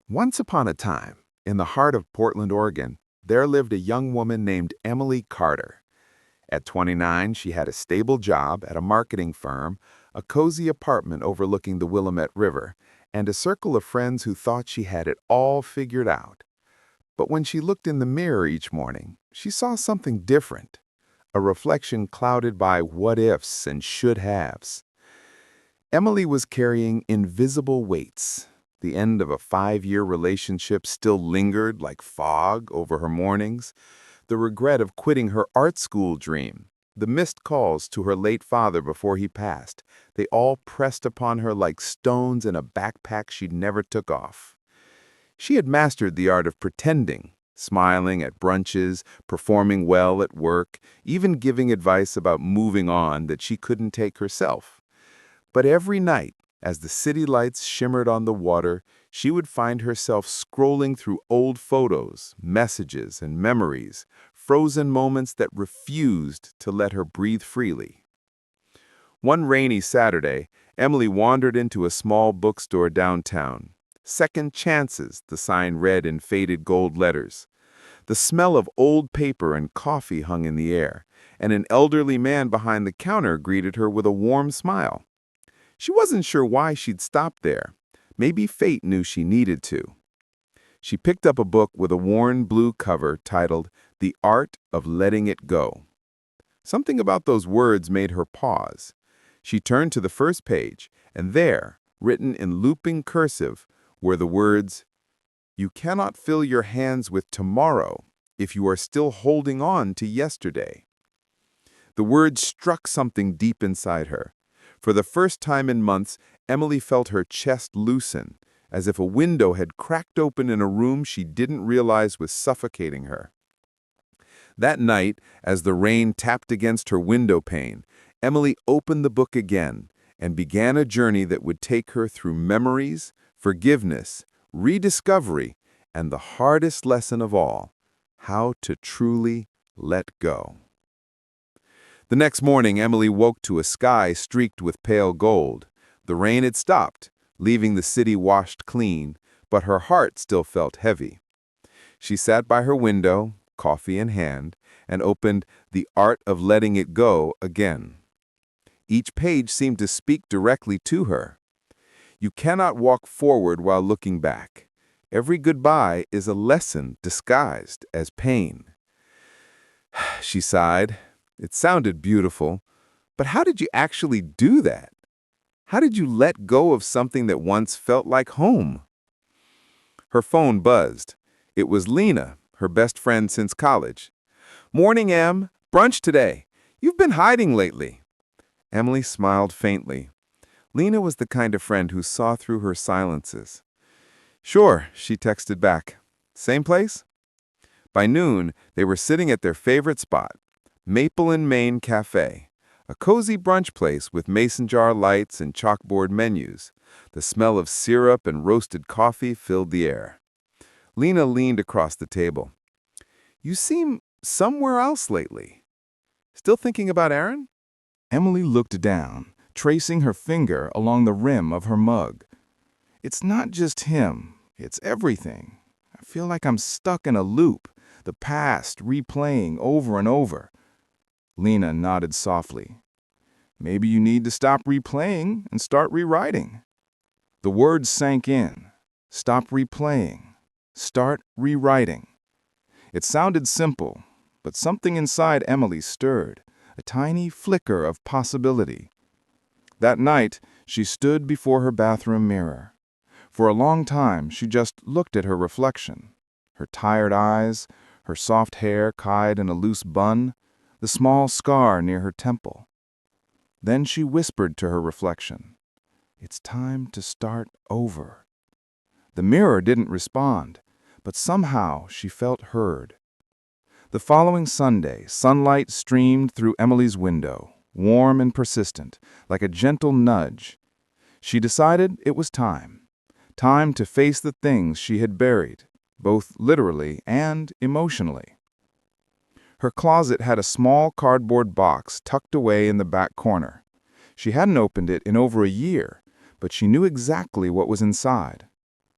Once upon a time, in the heart of Portland, Oregon, there lived a young woman named Emily Carter. At 29, she had a stable job at a marketing firm, a cozy apartment overlooking the Willamette River, and a circle of friends who thought she had it all figured out. But when she looked in the mirror each morning, she saw something different, a reflection clouded by what-ifs and should-haves. Emily was carrying invisible weights. The end of a 5-year relationship still lingered like fog over her mornings. The regret of quitting her art school dream. The missed calls to her late father before he passed. They all pressed upon her like stones in a backpack she never took off. She had mastered the art of pretending, smiling at brunches, performing well at work, even giving advice about moving on that she couldn't take herself. But every night, as the city lights shimmered on the water, she would find herself scrolling through old photos, messages, and memories, frozen moments that refused to let her breathe freely. One rainy Saturday, Emily wandered into a small bookstore downtown. Second Chances, the sign read in faded gold letters. The smell of old paper and coffee hung in the air, and an elderly man behind the counter greeted her with a warm smile. She wasn't sure why she'd stopped there. Maybe fate knew she needed to. She picked up a book with a worn blue cover titled The Art of Letting It Go. Something about those words made her pause. She turned to the first page, and there, written in looping cursive, were the words, "You cannot fill your hands with tomorrow if you are still holding on to yesterday." The words struck something deep inside her. For the first time in months, Emily felt her chest loosen, as if a window had cracked open in a room she didn't realize was suffocating her. That night, as the rain tapped against her window pane, Emily opened the book again and began a journey that would take her through memories, forgiveness, rediscovery, and the hardest lesson of all, how to truly let go. The next morning, Emily woke to a sky streaked with pale gold. The rain had stopped, leaving the city washed clean, but her heart still felt heavy. She sat by her window, coffee in hand, and opened The Art of Letting It Go again. Each page seemed to speak directly to her. You cannot walk forward while looking back. Every goodbye is a lesson disguised as pain. She sighed. It sounded beautiful, but how did you actually do that? How did you let go of something that once felt like home? Her phone buzzed. It was Lena, her best friend since college. "Morning, Em. Brunch today. You've been hiding lately." Emily smiled faintly. Lena was the kind of friend who saw through her silences. "Sure," she texted back. "Same place?" By noon, they were sitting at their favorite spot, Maple and Main Cafe, a cozy brunch place with mason jar lights and chalkboard menus. The smell of syrup and roasted coffee filled the air. Lena leaned across the table. "You seem somewhere else lately. Still thinking about Aaron?" Emily looked down, tracing her finger along the rim of her mug. "It's not just him, it's everything. I feel like I'm stuck in a loop, the past replaying over and over." Lena nodded softly. "Maybe you need to stop replaying and start rewriting." The words sank in. Stop replaying. Start rewriting. It sounded simple, but something inside Emily stirred, a tiny flicker of possibility. That night, she stood before her bathroom mirror. For a long time, she just looked at her reflection. Her tired eyes, her soft hair tied in a loose bun, the small scar near her temple. Then she whispered to her reflection, "It's time to start over." The mirror didn't respond, but somehow she felt heard. The following Sunday, sunlight streamed through Emily's window, warm and persistent, like a gentle nudge. She decided it was time. Time to face the things she had buried, both literally and emotionally. Her closet had a small cardboard box tucked away in the back corner. She hadn't opened it in over a year, but she knew exactly what was inside.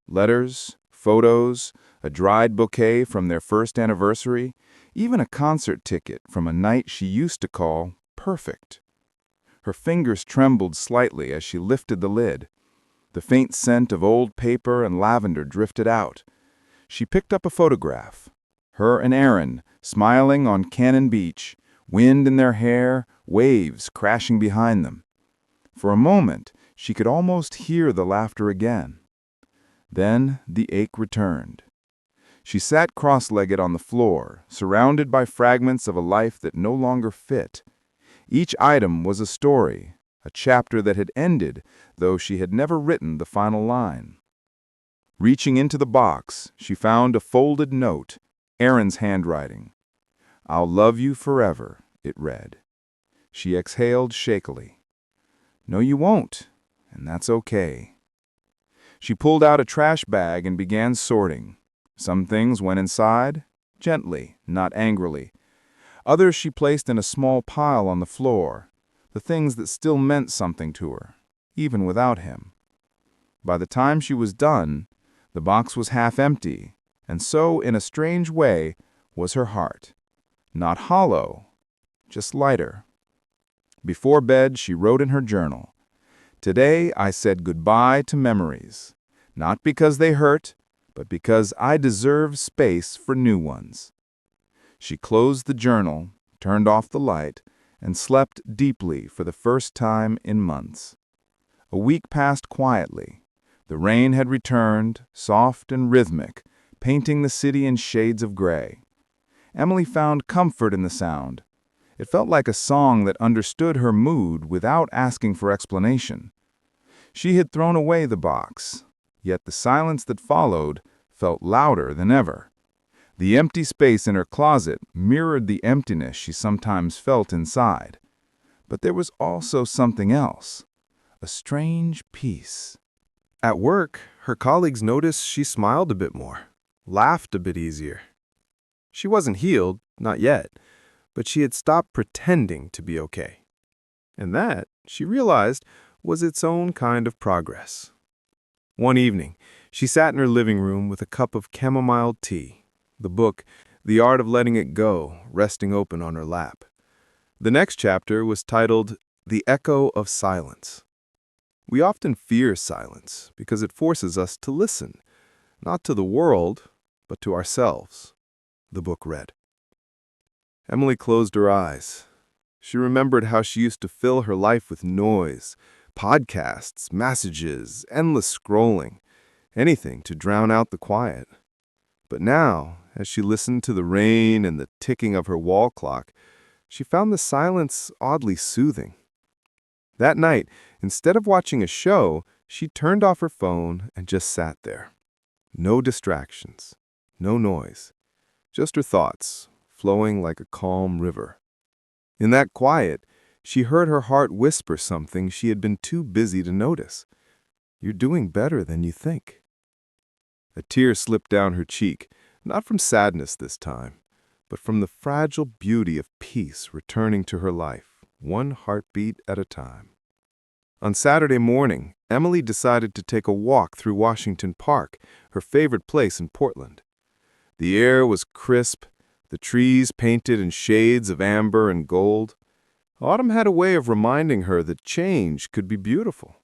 Letters, Photos, a dried bouquet from their first anniversary, even a concert ticket from a night she used to call perfect. Her fingers trembled slightly as she lifted the lid. The faint scent of old paper and lavender drifted out. She picked up a photograph. Her and Aaron, smiling on Cannon Beach, wind in their hair, waves crashing behind them. For a moment, she could almost hear the laughter again. Then the ache returned. She sat cross-legged on the floor, surrounded by fragments of a life that no longer fit. Each item was a story, a chapter that had ended, though she had never written the final line. Reaching into the box, she found a folded note, Aaron's handwriting. "I'll love you forever," it read. She exhaled shakily. "No, you won't, and that's okay." She pulled out a trash bag and began sorting. Some things went inside, gently, not angrily. Others she placed in a small pile on the floor, the things that still meant something to her, even without him. By the time she was done, the box was half empty, and so, in a strange way, was her heart. Not hollow, just lighter. Before bed, she wrote in her journal, "Today I said goodbye to memories, not because they hurt, but because I deserve space for new ones." She closed the journal, turned off the light, and slept deeply for the first time in months. A week passed quietly. The rain had returned, soft and rhythmic, painting the city in shades of gray. Emily found comfort in the sound. It felt like a song that understood her mood without asking for explanation. She had thrown away the box, yet the silence that followed felt louder than ever. The empty space in her closet mirrored the emptiness she sometimes felt inside. But there was also something else, a strange peace. At work, her colleagues noticed she smiled a bit more, laughed a bit easier. She wasn't healed, not yet, but she had stopped pretending to be okay. And that, she realized, was its own kind of progress. One evening, she sat in her living room with a cup of chamomile tea, the book, The Art of Letting It Go, resting open on her lap. The next chapter was titled The Echo of Silence. We often fear silence because it forces us to listen, not to the world, but to ourselves, the book read. Emily closed her eyes. She remembered how she used to fill her life with noise, podcasts, messages, endless scrolling, anything to drown out the quiet. But now, as she listened to the rain and the ticking of her wall clock, she found the silence oddly soothing. That night, instead of watching a show, she turned off her phone and just sat there. No distractions, no noise, just her thoughts, flowing like a calm river. In that quiet, she heard her heart whisper something she had been too busy to notice. "You're doing better than you think." A tear slipped down her cheek, not from sadness this time, but from the fragile beauty of peace returning to her life, one heartbeat at a time. On Saturday morning, Emily decided to take a walk through Washington Park, her favorite place in Portland. The air was crisp, the trees painted in shades of amber and gold. Autumn had a way of reminding her that change could be beautiful.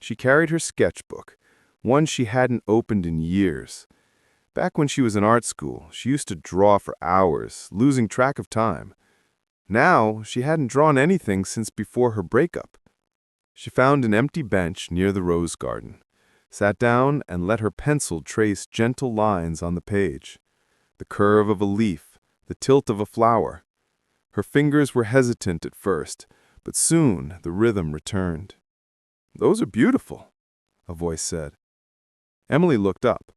She carried her sketchbook, one she hadn't opened in years. Back when she was in art school, she used to draw for hours, losing track of time. Now, she hadn't drawn anything since before her breakup. She found an empty bench near the rose garden, sat down and let her pencil trace gentle lines on the page. The curve of a leaf, the tilt of a flower. Her fingers were hesitant at first, but soon the rhythm returned. "Those are beautiful," a voice said. Emily looked up.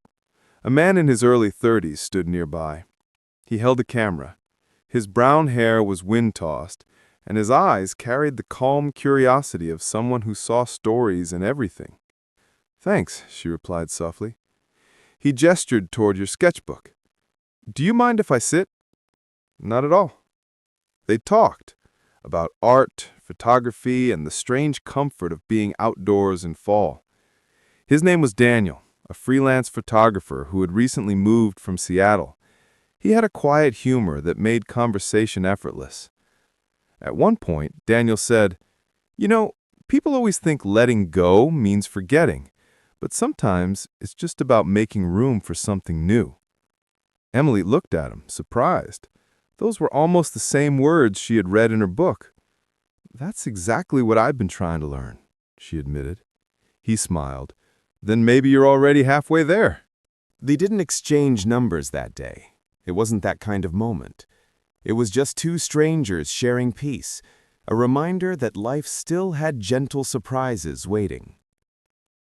A man in his early 30s stood nearby. He held a camera. His brown hair was wind-tossed, and his eyes carried the calm curiosity of someone who saw stories in everything. "Thanks," she replied softly. He gestured toward your sketchbook. "Do you mind if I sit?" "Not at all." They talked about art, photography, and the strange comfort of being outdoors in fall. His name was Daniel, a freelance photographer who had recently moved from Seattle. He had a quiet humor that made conversation effortless. At one point, Daniel said, "You know, people always think letting go means forgetting, but sometimes it's just about making room for something new." Emily looked at him, surprised. Those were almost the same words she had read in her book. "That's exactly what I've been trying to learn," she admitted. He smiled. "Then maybe you're already halfway there." They didn't exchange numbers that day. It wasn't that kind of moment. It was just two strangers sharing peace, a reminder that life still had gentle surprises waiting.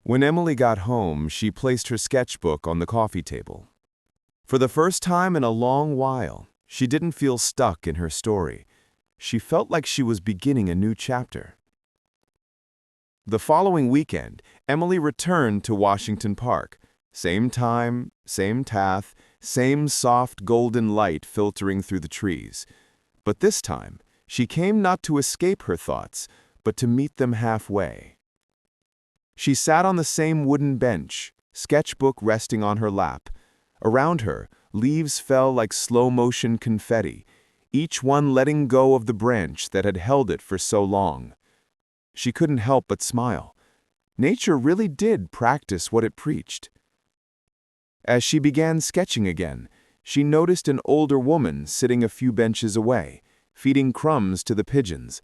When Emily got home, she placed her sketchbook on the coffee table. For the first time in a long while, she didn't feel stuck in her story. She felt like she was beginning a new chapter. The following weekend, Emily returned to Washington Park. Same time, same path, same soft golden light filtering through the trees. But this time, she came not to escape her thoughts, but to meet them halfway. She sat on the same wooden bench, sketchbook resting on her lap. Around her, leaves fell like slow-motion confetti, each one letting go of the branch that had held it for so long. She couldn't help but smile. Nature really did practice what it preached. As she began sketching again, she noticed an older woman sitting a few benches away, feeding crumbs to the pigeons.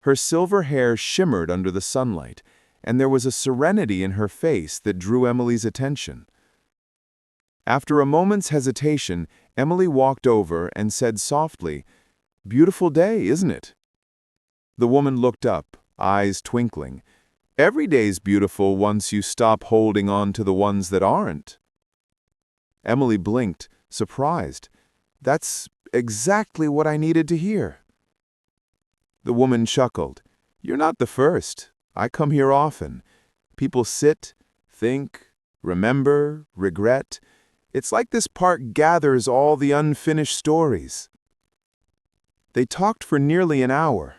Her silver hair shimmered under the sunlight, and there was a serenity in her face that drew Emily's attention. After a moment's hesitation, Emily walked over and said softly, "Beautiful day, isn't it?" The woman looked up, eyes twinkling. "Every day's beautiful once you stop holding on to the ones that aren't." Emily blinked, surprised. "That's exactly what I needed to hear." The woman chuckled. "You're not the first. I come here often. People sit, think, remember, regret. It's like this park gathers all the unfinished stories." They talked for nearly an hour.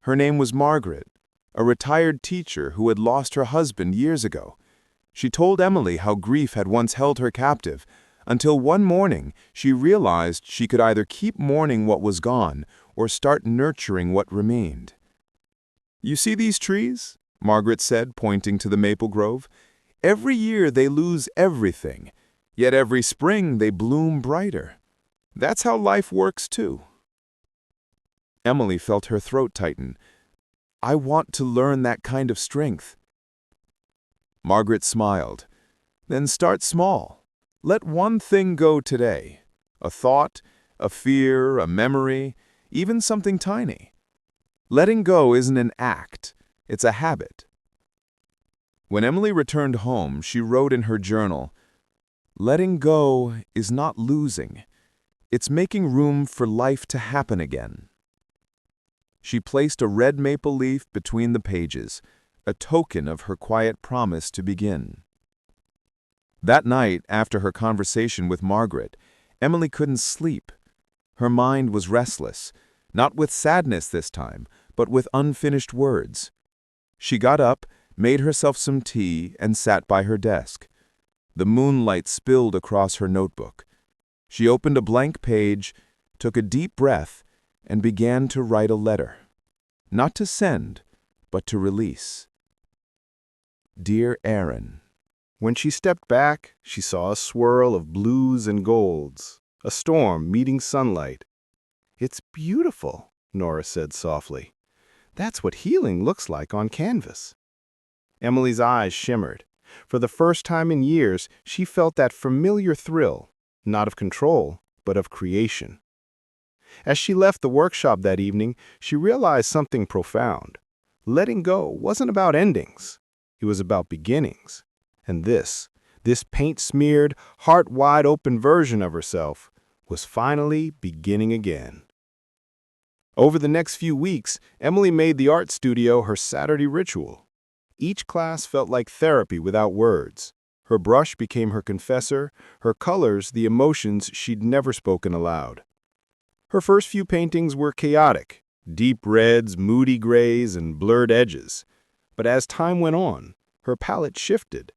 Her name was Margaret, a retired teacher who had lost her husband years ago. She told Emily how grief had once held her captive, until one morning she realized she could either keep mourning what was gone or start nurturing what remained. "You see these trees?" Margaret said, pointing to the maple grove. "Every year they lose everything, yet every spring they bloom brighter. That's how life works too." Emily felt her throat tighten. "I want to learn that kind of strength." Margaret smiled. "Then start small. Let one thing go today. A thought, a fear, a memory, even something tiny. Letting go isn't an act, it's a habit." When Emily returned home, she wrote in her journal, "Letting go is not losing. It's making room for life to happen again." She placed a red maple leaf between the pages, a token of her quiet promise to begin. That night, after her conversation with Margaret, Emily couldn't sleep. Her mind was restless, not with sadness this time, but with unfinished words. She got up, made herself some tea, and sat by her desk. The moonlight spilled across her notebook. She opened a blank page, took a deep breath, and began to write a letter. Not to send, but to release. Dear Aaron. When she stepped back, she saw a swirl of blues and golds, a storm meeting sunlight. "It's beautiful," Nora said softly. "That's what healing looks like on canvas." Emily's eyes shimmered. For the first time in years, she felt that familiar thrill, not of control, but of creation. As she left the workshop that evening, she realized something profound. Letting go wasn't about endings. It was about beginnings. And this paint-smeared, heart-wide-open version of herself was finally beginning again. Over the next few weeks, Emily made the art studio her Saturday ritual. Each class felt like therapy without words. Her brush became her confessor, her colors the emotions she'd never spoken aloud. Her first few paintings were chaotic, deep reds, moody grays, and blurred edges. But as time went on, her palette shifted.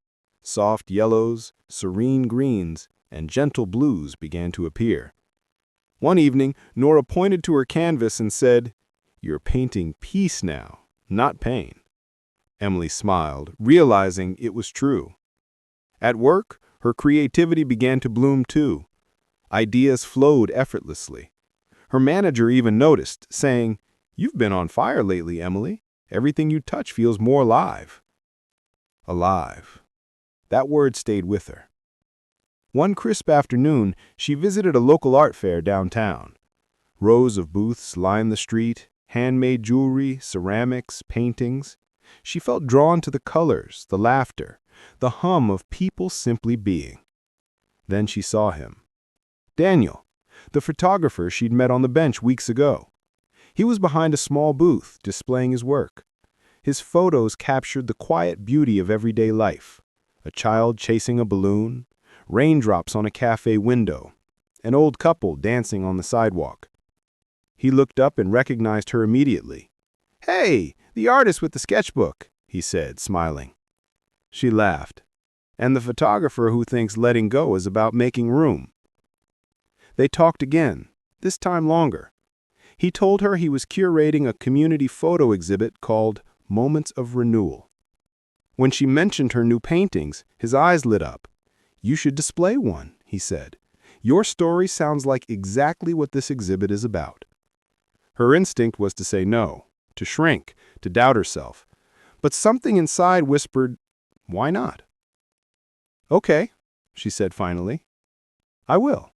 Soft yellows, serene greens, and gentle blues began to appear. One evening, Nora pointed to her canvas and said, "You're painting peace now, not pain." Emily smiled, realizing it was true. At work, her creativity began to bloom too. Ideas flowed effortlessly. Her manager even noticed, saying, "You've been on fire lately, Emily. Everything you touch feels more alive." Alive. That word stayed with her. One crisp afternoon, she visited a local art fair downtown. Rows of booths lined the street, handmade jewelry, ceramics, paintings. She felt drawn to the colors, the laughter, the hum of people simply being. Then she saw him. Daniel, the photographer she'd met on the bench weeks ago. He was behind a small booth, displaying his work. His photos captured the quiet beauty of everyday life. A child chasing a balloon, raindrops on a cafe window, an old couple dancing on the sidewalk. He looked up and recognized her immediately. "Hey, the artist with the sketchbook," he said, smiling. She laughed. "And the photographer who thinks letting go is about making room." They talked again, this time longer. He told her he was curating a community photo exhibit called Moments of Renewal. When she mentioned her new paintings, his eyes lit up. "You should display one," he said. "Your story sounds like exactly what this exhibit is about." Her instinct was to say no, to shrink, to doubt herself. But something inside whispered, "Why not?" "Okay," she said finally. "I will."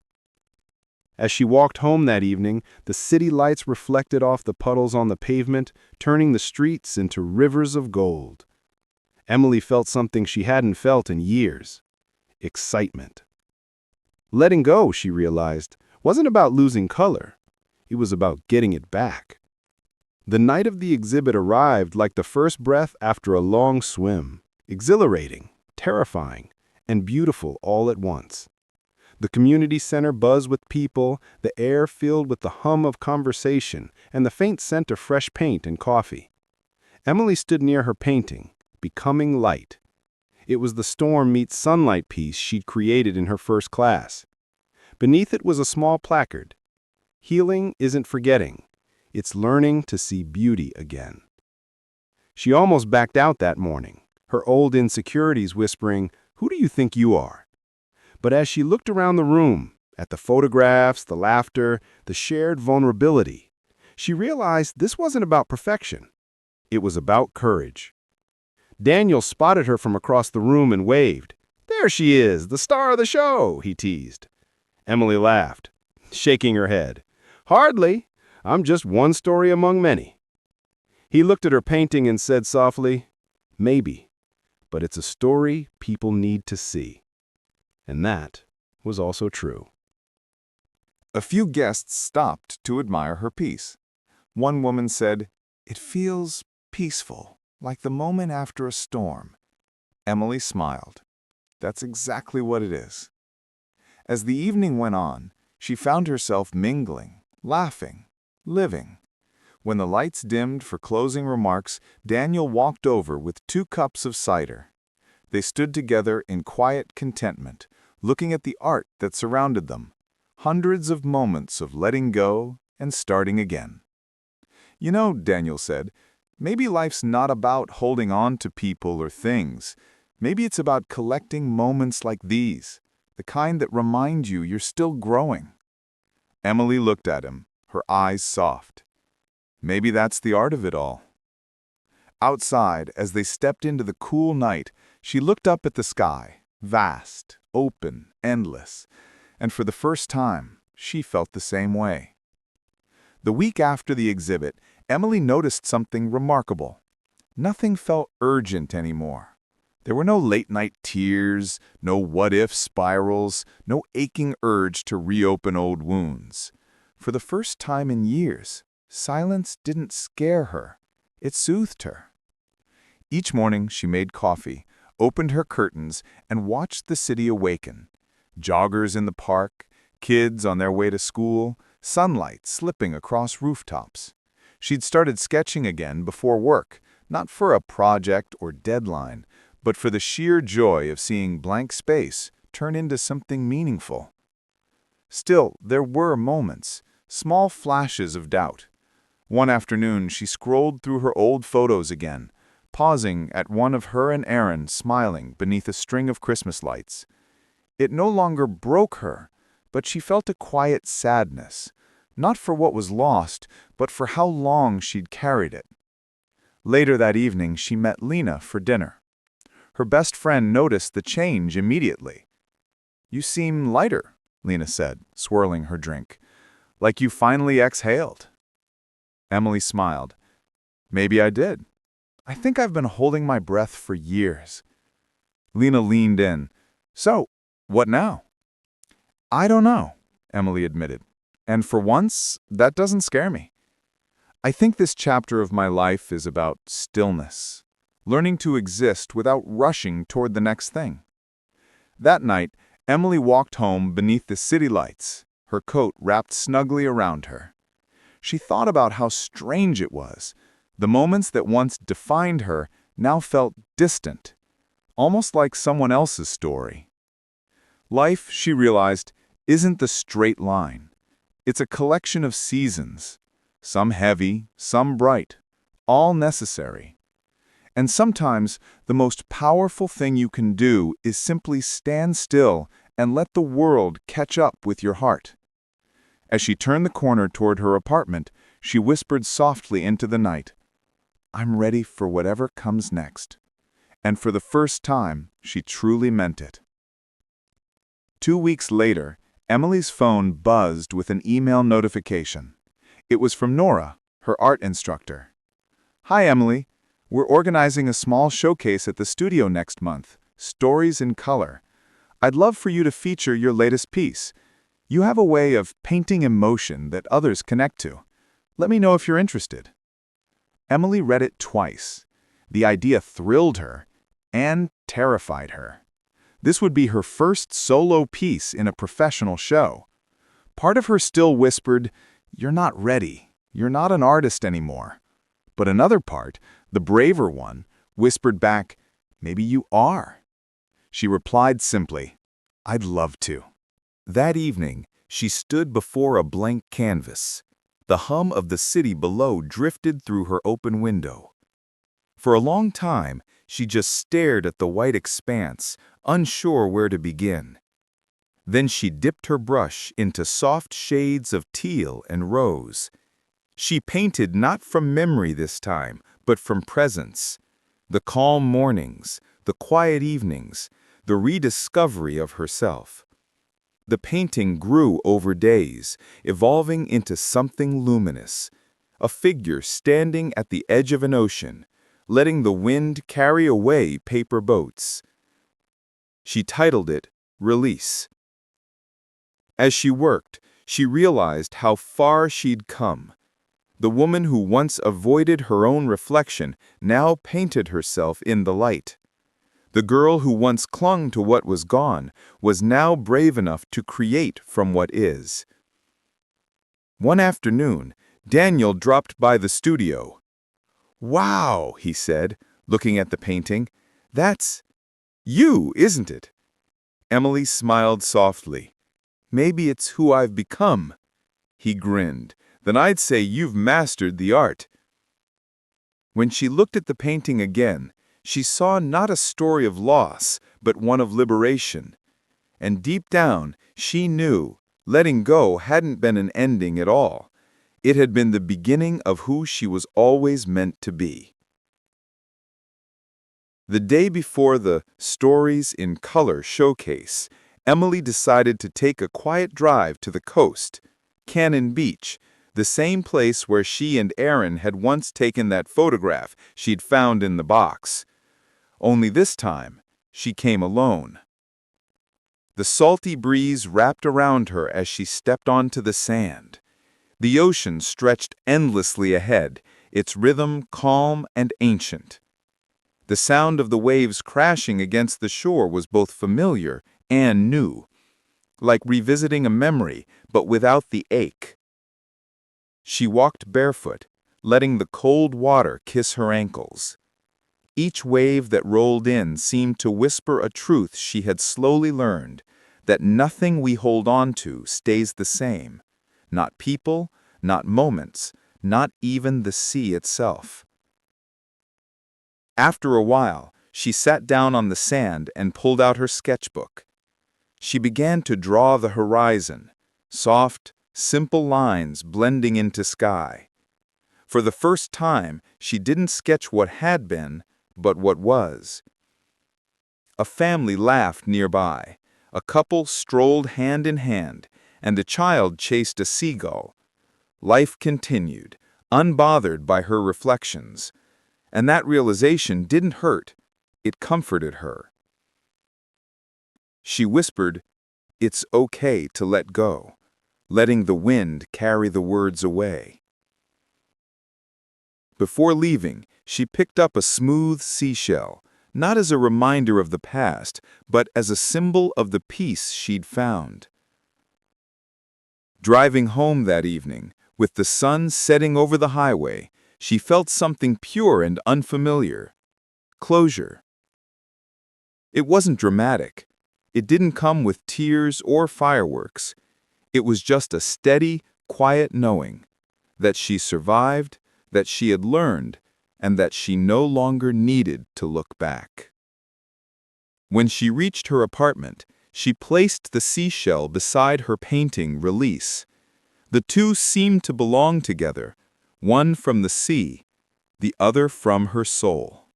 As she walked home that evening, the city lights reflected off the puddles on the pavement, turning the streets into rivers of gold. Emily felt something she hadn't felt in years: excitement. Letting go, she realized, wasn't about losing color. It was about getting it back. The night of the exhibit arrived like the first breath after a long swim, exhilarating, terrifying, and beautiful all at once. The community center buzzed with people, the air filled with the hum of conversation and the faint scent of fresh paint and coffee. Emily stood near her painting, Becoming Light. It was the storm meets sunlight piece she'd created in her first class. Beneath it was a small placard. "Healing isn't forgetting. It's learning to see beauty again." She almost backed out that morning, her old insecurities whispering, "Who do you think you are?" But as she looked around the room, at the photographs, the laughter, the shared vulnerability, she realized this wasn't about perfection. It was about courage. Daniel spotted her from across the room and waved. "There she is, the star of the show," he teased. Emily laughed, shaking her head. "Hardly. I'm just one story among many." He looked at her painting and said softly, "Maybe, but it's a story people need to see." And that was also true. A few guests stopped to admire her piece. One woman said, "It feels peaceful, like the moment after a storm." Emily smiled. That's exactly what it is. As the evening went on, she found herself mingling, laughing, living. When the lights dimmed for closing remarks, Daniel walked over with 2 cups of cider. They stood together in quiet contentment, looking at the art that surrounded them. Hundreds of moments of letting go and starting again. "You know," Daniel said, "maybe life's not about holding on to people or things. Maybe it's about collecting moments like these, the kind that remind you you're still growing." Emily looked at him, her eyes soft. Maybe that's the art of it all. Outside, as they stepped into the cool night, she looked up at the sky, vast, open, endless, and for the first time, she felt the same way. The week after the exhibit, Emily noticed something remarkable. Nothing felt urgent anymore. There were no late-night tears, no what-if spirals, no aching urge to reopen old wounds. For the first time in years, silence didn't scare her. It soothed her. Each morning she made coffee, opened her curtains, and watched the city awaken. Joggers in the park, kids on their way to school, sunlight slipping across rooftops. She'd started sketching again before work, not for a project or deadline, but for the sheer joy of seeing blank space turn into something meaningful. Still, there were moments, small flashes of doubt. One afternoon, she scrolled through her old photos again, pausing at one of her and Aaron smiling beneath a string of Christmas lights. It no longer broke her, but she felt a quiet sadness, not for what was lost, but for how long she'd carried it. Later that evening, she met Lena for dinner. Her best friend noticed the change immediately. "You seem lighter," Lena said, swirling her drink. "Like you finally exhaled." Emily smiled. "Maybe I did. I think I've been holding my breath for years." Lena leaned in. "So, what now?" "I don't know," Emily admitted. "And for once, that doesn't scare me. I think this chapter of my life is about stillness, learning to exist without rushing toward the next thing." That night, Emily walked home beneath the city lights, her coat wrapped snugly around her. She thought about how strange it was. The moments that once defined her now felt distant, almost like someone else's story. Life, she realized, isn't the straight line. It's a collection of seasons, some heavy, some bright, all necessary. And sometimes the most powerful thing you can do is simply stand still and let the world catch up with your heart. As she turned the corner toward her apartment, she whispered softly into the night, "I'm ready for whatever comes next." And for the first time, she truly meant it. 2 weeks later, Emily's phone buzzed with an email notification. It was from Nora, her art instructor. "Hi, Emily. We're organizing a small showcase at the studio next month, Stories in Color. I'd love for you to feature your latest piece. You have a way of painting emotion that others connect to. Let me know if you're interested." Emily read it twice. The idea thrilled her and terrified her. This would be her first solo piece in a professional show. Part of her still whispered, "You're not ready. You're not an artist anymore." But another part, the braver one, whispered back, "Maybe you are." She replied simply, "I'd love to." That evening, she stood before a blank canvas. The hum of the city below drifted through her open window. For a long time, she just stared at the white expanse, unsure where to begin. Then she dipped her brush into soft shades of teal and rose. She painted not from memory this time, but from presence. The calm mornings, the quiet evenings, the rediscovery of herself. The painting grew over days, evolving into something luminous, a figure standing at the edge of an ocean, letting the wind carry away paper boats. She titled it Release. As she worked, she realized how far she'd come. The woman who once avoided her own reflection now painted herself in the light. The girl who once clung to what was gone was now brave enough to create from what is. One afternoon, Daniel dropped by the studio. "Wow," he said, looking at the painting. "That's you, isn't it?" Emily smiled softly. "Maybe it's who I've become." He grinned. "Then I'd say you've mastered the art." When she looked at the painting again, she saw not a story of loss, but one of liberation. And deep down, she knew letting go hadn't been an ending at all. It had been the beginning of who she was always meant to be. The day before the Stories in Color showcase, Emily decided to take a quiet drive to the coast, Cannon Beach, the same place where she and Aaron had once taken that photograph she'd found in the box. Only this time, she came alone. The salty breeze wrapped around her as she stepped onto the sand. The ocean stretched endlessly ahead, its rhythm calm and ancient. The sound of the waves crashing against the shore was both familiar and new, like revisiting a memory, but without the ache. She walked barefoot, letting the cold water kiss her ankles. Each wave that rolled in seemed to whisper a truth she had slowly learned, that nothing we hold on to stays the same. Not people, not moments, not even the sea itself. After a while, she sat down on the sand and pulled out her sketchbook. She began to draw the horizon, soft, simple lines blending into sky. For the first time, she didn't sketch what had been, but what was. A family laughed nearby. A couple strolled hand in hand, and a child chased a seagull. Life continued, unbothered by her reflections. And that realization didn't hurt. It comforted her. She whispered, "It's okay to let go," letting the wind carry the words away. Before leaving, she picked up a smooth seashell, not as a reminder of the past, but as a symbol of the peace she'd found. Driving home that evening, with the sun setting over the highway, she felt something pure and unfamiliar. Closure. It wasn't dramatic. It didn't come with tears or fireworks. It was just a steady, quiet knowing that she survived, that she had learned, and that she no longer needed to look back. When she reached her apartment, she placed the seashell beside her painting Release. The two seemed to belong together, one from the sea, the other from her soul.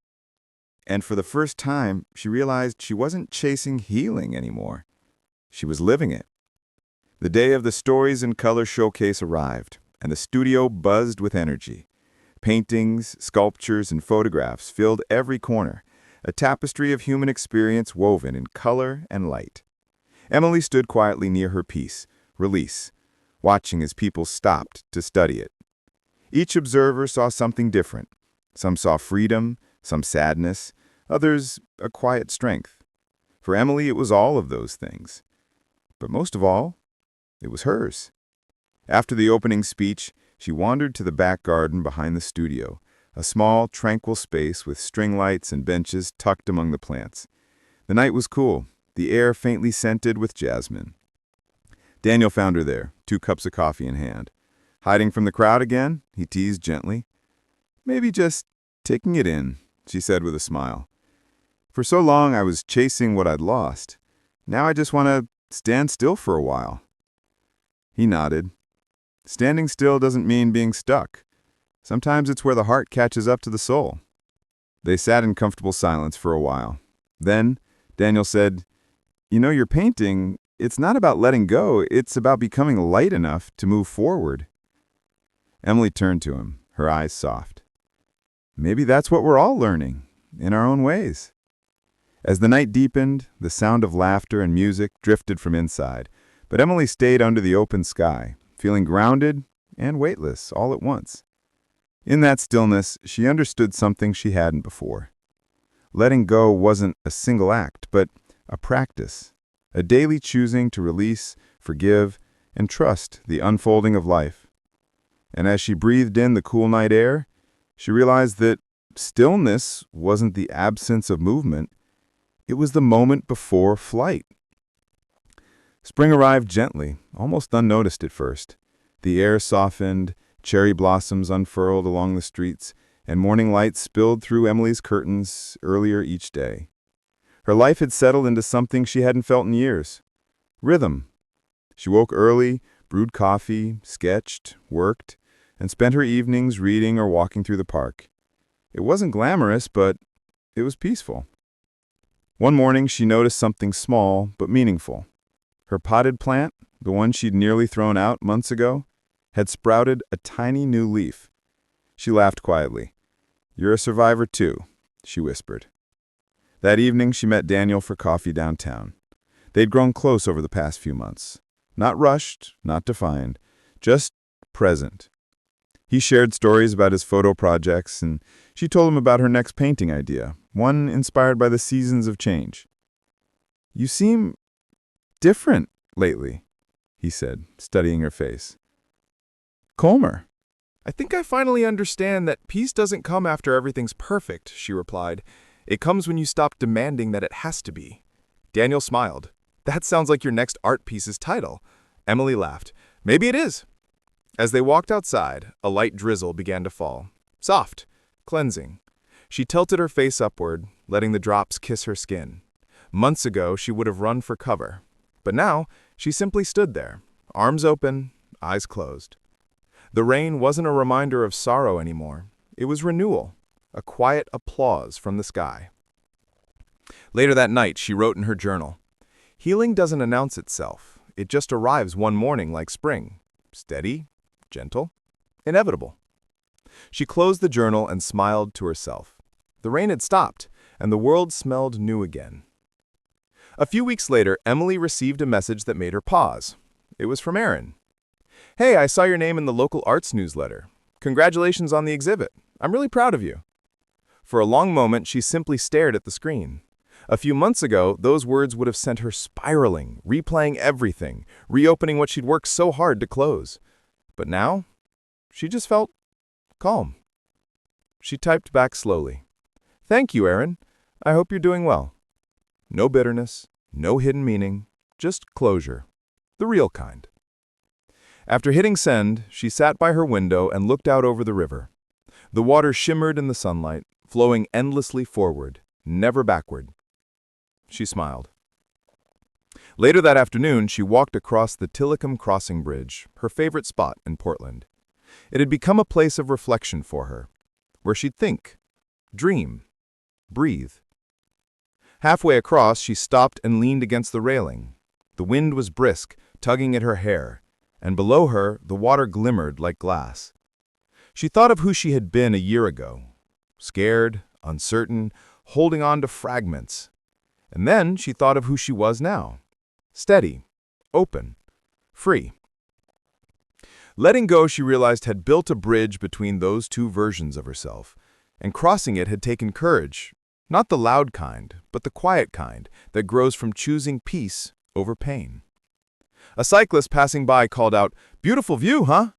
And for the first time, she realized she wasn't chasing healing anymore. She was living it. The day of the Stories in Color showcase arrived, and the studio buzzed with energy. Paintings, sculptures, and photographs filled every corner, a tapestry of human experience woven in color and light. Emily stood quietly near her piece, Release, watching as people stopped to study it. Each observer saw something different. Some saw freedom, some sadness, others a quiet strength. For Emily, it was all of those things. But most of all, it was hers. After the opening speech, she wandered to the back garden behind the studio, a small, tranquil space with string lights and benches tucked among the plants. The night was cool, the air faintly scented with jasmine. Daniel found her there, 2 cups of coffee in hand. Hiding from the crowd again? He teased gently. Maybe just taking it in, she said with a smile. For so long I was chasing what I'd lost. Now I just want to stand still for a while. He nodded. Standing still doesn't mean being stuck. Sometimes it's where the heart catches up to the soul. They sat in comfortable silence for a while. Then, Daniel said, "You know, your painting, it's not about letting go, it's about becoming light enough to move forward." Emily turned to him, her eyes soft. Maybe that's what we're all learning, in our own ways. As the night deepened, the sound of laughter and music drifted from inside, but Emily stayed under the open sky, feeling grounded and weightless all at once. In that stillness, she understood something she hadn't before. Letting go wasn't a single act, but a practice, a daily choosing to release, forgive, and trust the unfolding of life. And as she breathed in the cool night air, she realized that stillness wasn't the absence of movement, it was the moment before flight. Spring arrived gently, almost unnoticed at first. The air softened, cherry blossoms unfurled along the streets, and morning light spilled through Emily's curtains earlier each day. Her life had settled into something she hadn't felt in years. Rhythm. She woke early, brewed coffee, sketched, worked, and spent her evenings reading or walking through the park. It wasn't glamorous, but it was peaceful. One morning, she noticed something small but meaningful. Her potted plant, the one she'd nearly thrown out months ago, had sprouted a tiny new leaf. She laughed quietly. "You're a survivor too," she whispered. That evening, she met Daniel for coffee downtown. They'd grown close over the past few months. Not rushed, not defined, just present. He shared stories about his photo projects, and she told him about her next painting idea, one inspired by the seasons of change. "You seem different lately," he said, studying her face. "Calmer." I think I finally understand that peace doesn't come after everything's perfect, she replied. It comes when you stop demanding that it has to be. Daniel smiled. That sounds like your next art piece's title. Emily laughed. Maybe it is. As they walked outside, a light drizzle began to fall. Soft, cleansing. She tilted her face upward, letting the drops kiss her skin. Months ago, she would have run for cover. But now, she simply stood there, arms open, eyes closed. The rain wasn't a reminder of sorrow anymore. It was renewal, a quiet applause from the sky. Later that night, she wrote in her journal, "Healing doesn't announce itself. It just arrives one morning like spring. Steady, gentle, inevitable." She closed the journal and smiled to herself. The rain had stopped, and the world smelled new again. A few weeks later, Emily received a message that made her pause. It was from Aaron. "Hey, I saw your name in the local arts newsletter. Congratulations on the exhibit. I'm really proud of you." For a long moment, she simply stared at the screen. A few months ago, those words would have sent her spiraling, replaying everything, reopening what she'd worked so hard to close. But now, she just felt calm. She typed back slowly. "Thank you, Aaron. I hope you're doing well." No bitterness, no hidden meaning, just closure. The real kind. After hitting send, she sat by her window and looked out over the river. The water shimmered in the sunlight, flowing endlessly forward, never backward. She smiled. Later that afternoon, she walked across the Tillicum Crossing Bridge, her favorite spot in Portland. It had become a place of reflection for her, where she'd think, dream, breathe. Halfway across, she stopped and leaned against the railing. The wind was brisk, tugging at her hair, and below her, the water glimmered like glass. She thought of who she had been a year ago, scared, uncertain, holding on to fragments. And then she thought of who she was now, steady, open, free. Letting go, she realized, had built a bridge between those two versions of herself, and crossing it had taken courage, not the loud kind, but the quiet kind that grows from choosing peace over pain. A cyclist passing by called out, "Beautiful view, huh?"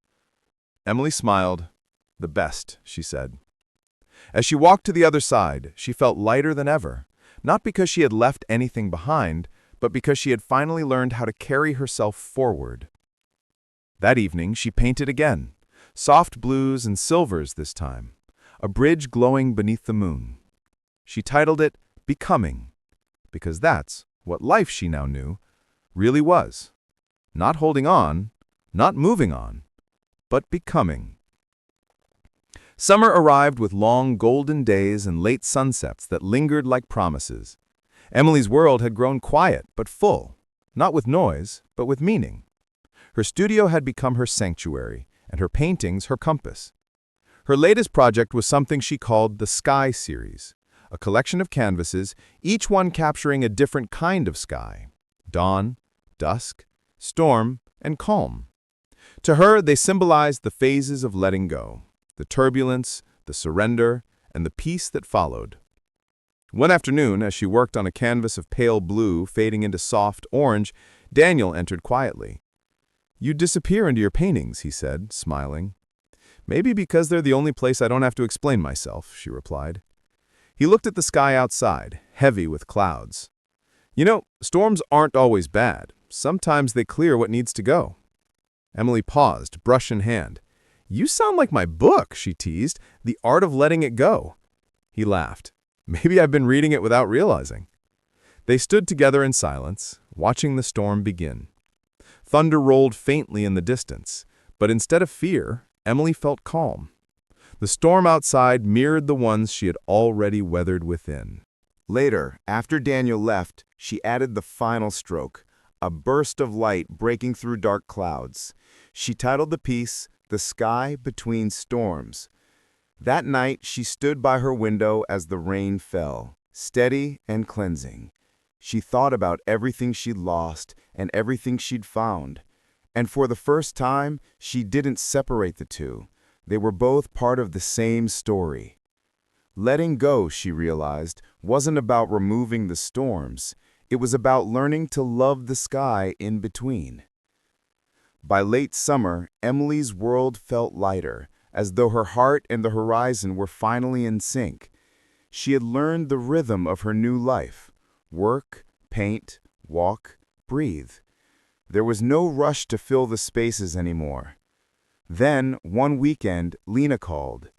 Emily smiled. "The best," she said. As she walked to the other side, she felt lighter than ever, not because she had left anything behind, but because she had finally learned how to carry herself forward. That evening, she painted again, soft blues and silvers this time, a bridge glowing beneath the moon. She titled it Becoming, because that's what life, she now knew, really was. Not holding on, not moving on, but becoming. Summer arrived with long golden days and late sunsets that lingered like promises. Emily's world had grown quiet but full, not with noise, but with meaning. Her studio had become her sanctuary, and her paintings her compass. Her latest project was something she called the Sky Series, a collection of canvases, each one capturing a different kind of sky: dawn, dusk, storm, and calm. To her, they symbolized the phases of letting go, the turbulence, the surrender, and the peace that followed. One afternoon, as she worked on a canvas of pale blue fading into soft orange, Daniel entered quietly. "You disappear into your paintings," he said, smiling. "Maybe because they're the only place I don't have to explain myself," she replied. He looked at the sky outside, heavy with clouds. "You know, storms aren't always bad. Sometimes they clear what needs to go." Emily paused, brush in hand. "You sound like my book," she teased, "The Art of Letting It Go." He laughed. "Maybe I've been reading it without realizing." They stood together in silence, watching the storm begin. Thunder rolled faintly in the distance, but instead of fear, Emily felt calm. The storm outside mirrored the ones she had already weathered within. Later, after Daniel left, she added the final stroke, a burst of light breaking through dark clouds. She titled the piece, "The Sky Between Storms." That night, she stood by her window as the rain fell, steady and cleansing. She thought about everything she'd lost and everything she'd found. And for the first time, she didn't separate the two. They were both part of the same story. Letting go, she realized, wasn't about removing the storms. It was about learning to love the sky in between. By late summer, Emily's world felt lighter, as though her heart and the horizon were finally in sync. She had learned the rhythm of her new life: work, paint, walk, breathe. There was no rush to fill the spaces anymore. Then, one weekend, Lena called.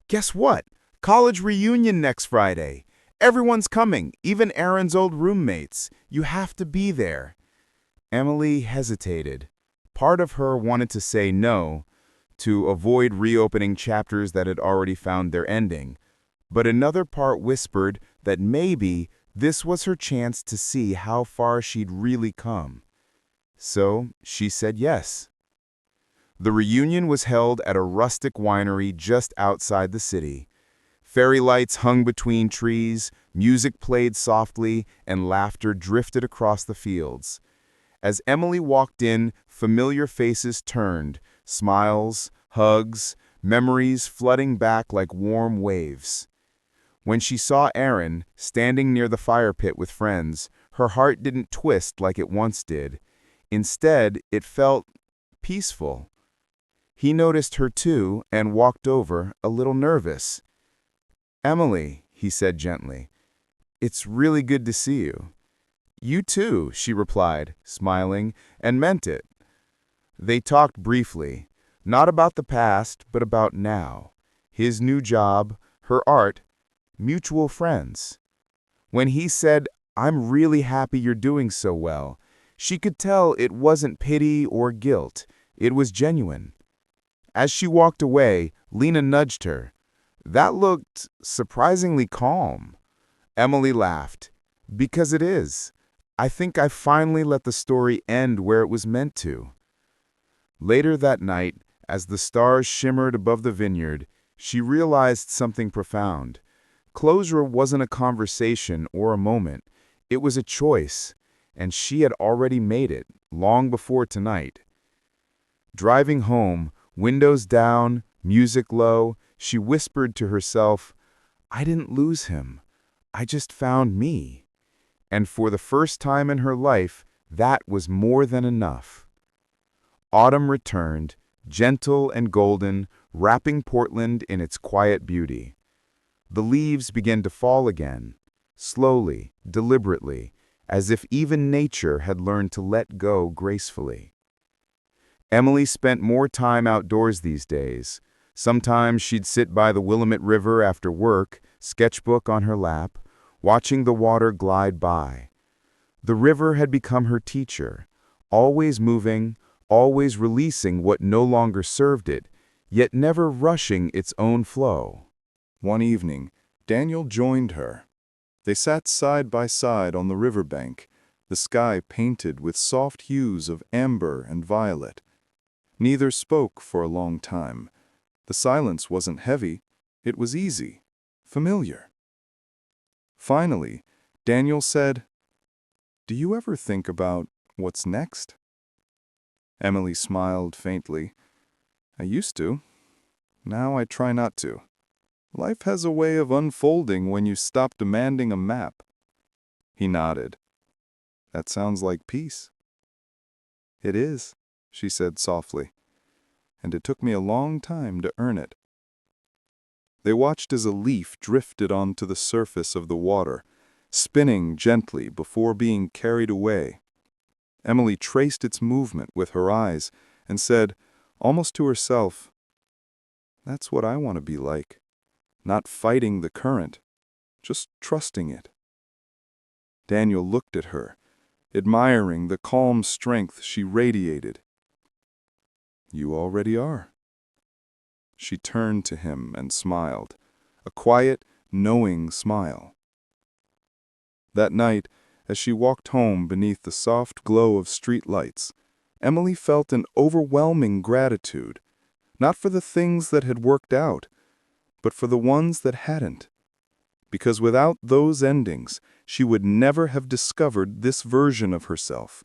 "Guess what? College reunion next Friday. Everyone's coming, even Aaron's old roommates. You have to be there." Emily hesitated. Part of her wanted to say no, to avoid reopening chapters that had already found their ending. But another part whispered that maybe this was her chance to see how far she'd really come. So she said yes. The reunion was held at a rustic winery just outside the city. Fairy lights hung between trees, music played softly, and laughter drifted across the fields. As Emily walked in, familiar faces turned, smiles, hugs, memories flooding back like warm waves. When she saw Aaron, standing near the fire pit with friends, her heart didn't twist like it once did. Instead, it felt peaceful. He noticed her too and walked over, a little nervous. "Emily," he said gently, "it's really good to see you." "You too," she replied, smiling, and meant it. They talked briefly, not about the past, but about now. His new job, her art, mutual friends. When he said, "I'm really happy you're doing so well," she could tell it wasn't pity or guilt. It was genuine. As she walked away, Lena nudged her. "That looked surprisingly calm." Emily laughed. "Because it is. I think I finally let the story end where it was meant to." Later that night, as the stars shimmered above the vineyard, she realized something profound. Closure wasn't a conversation or a moment. It was a choice, and she had already made it, long before tonight. Driving home, windows down, music low, she whispered to herself, "I didn't lose him. I just found me." And for the first time in her life, that was more than enough. Autumn returned, gentle and golden, wrapping Portland in its quiet beauty. The leaves began to fall again, slowly, deliberately, as if even nature had learned to let go gracefully. Emily spent more time outdoors these days. Sometimes she'd sit by the Willamette River after work, sketchbook on her lap, watching the water glide by. The river had become her teacher, always moving, always releasing what no longer served it, yet never rushing its own flow. One evening, Daniel joined her. They sat side by side on the riverbank, the sky painted with soft hues of amber and violet. Neither spoke for a long time. The silence wasn't heavy, it was easy, familiar. Finally, Daniel said, "Do you ever think about what's next?" Emily smiled faintly. "I used to. Now I try not to. Life has a way of unfolding when you stop demanding a map." He nodded. "That sounds like peace." "It is," she said softly, "and it took me a long time to earn it." They watched as a leaf drifted onto the surface of the water, spinning gently before being carried away. Emily traced its movement with her eyes and said, almost to herself, "That's what I want to be like. Not fighting the current, just trusting it." Daniel looked at her, admiring the calm strength she radiated. "You already are." She turned to him and smiled, a quiet, knowing smile. That night, as she walked home beneath the soft glow of street lights, Emily felt an overwhelming gratitude, not for the things that had worked out, but for the ones that hadn't. Because without those endings, she would never have discovered this version of herself,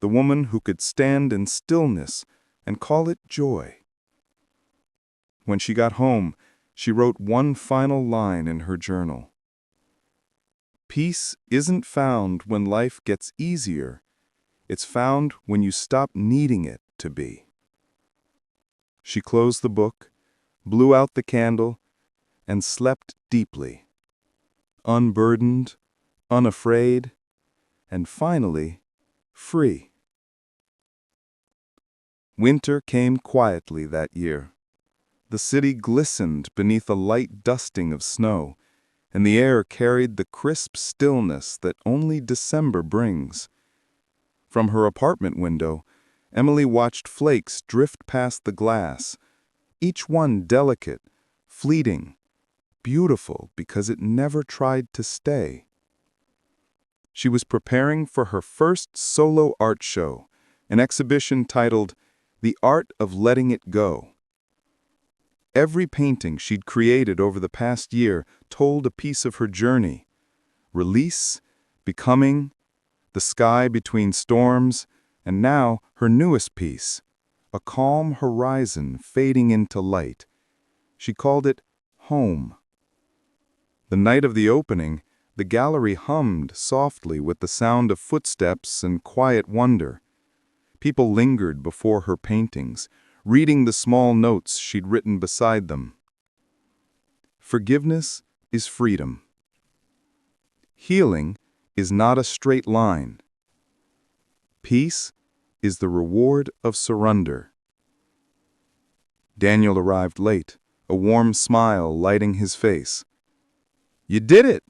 the woman who could stand in stillness and call it joy. When she got home, she wrote one final line in her journal. "Peace isn't found when life gets easier. It's found when you stop needing it to be." She closed the book, blew out the candle, and slept deeply, unburdened, unafraid, and finally, free. Winter came quietly that year. The city glistened beneath a light dusting of snow, and the air carried the crisp stillness that only December brings. From her apartment window, Emily watched flakes drift past the glass, each one delicate, fleeting, beautiful because it never tried to stay. She was preparing for her first solo art show, an exhibition titled The Art of Letting It Go. Every painting she'd created over the past year told a piece of her journey. Release, becoming, the sky between storms, and now her newest piece, a calm horizon fading into light. She called it Home. The night of the opening, the gallery hummed softly with the sound of footsteps and quiet wonder. People lingered before her paintings, reading the small notes she'd written beside them. Forgiveness is freedom. Healing is not a straight line. Peace is the reward of surrender. Daniel arrived late, a warm smile lighting his face. "You did it!"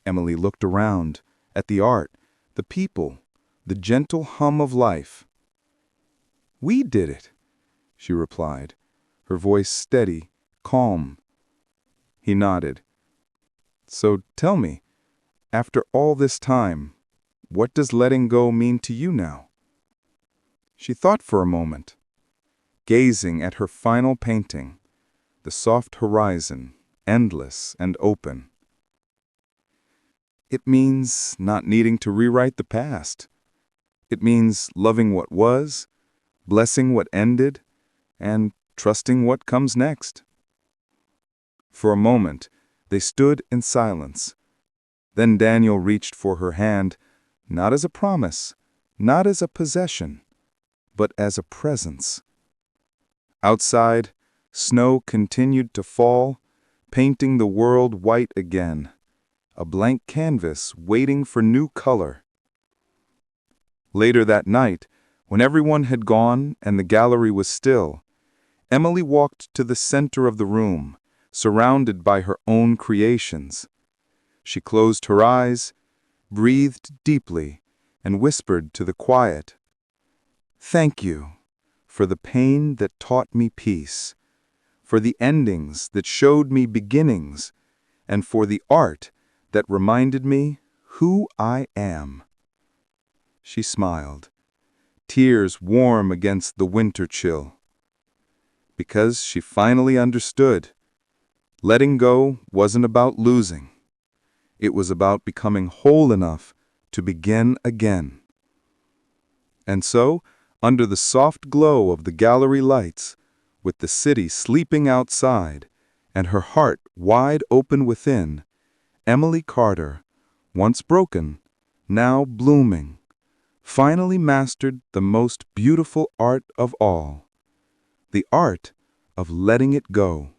Emily looked around, at the art, the people, the gentle hum of life. "We did it," she replied, her voice steady, calm. He nodded. "So tell me, after all this time, what does letting go mean to you now?" She thought for a moment, gazing at her final painting, the soft horizon, endless and open. "It means not needing to rewrite the past. It means loving what was, blessing what ended, and trusting what comes next." For a moment, they stood in silence. Then Daniel reached for her hand, not as a promise, not as a possession, but as a presence. Outside, snow continued to fall, painting the world white again, a blank canvas waiting for new color. Later that night, when everyone had gone and the gallery was still, Emily walked to the center of the room, surrounded by her own creations. She closed her eyes, breathed deeply, and whispered to the quiet, "Thank you for the pain that taught me peace, for the endings that showed me beginnings, and for the art that reminded me who I am." She smiled, tears warm against the winter chill. Because she finally understood, letting go wasn't about losing. It was about becoming whole enough to begin again. And so, under the soft glow of the gallery lights, with the city sleeping outside and her heart wide open within, Emily Carter, once broken, now blooming, finally mastered the most beautiful art of all, the art of letting it go.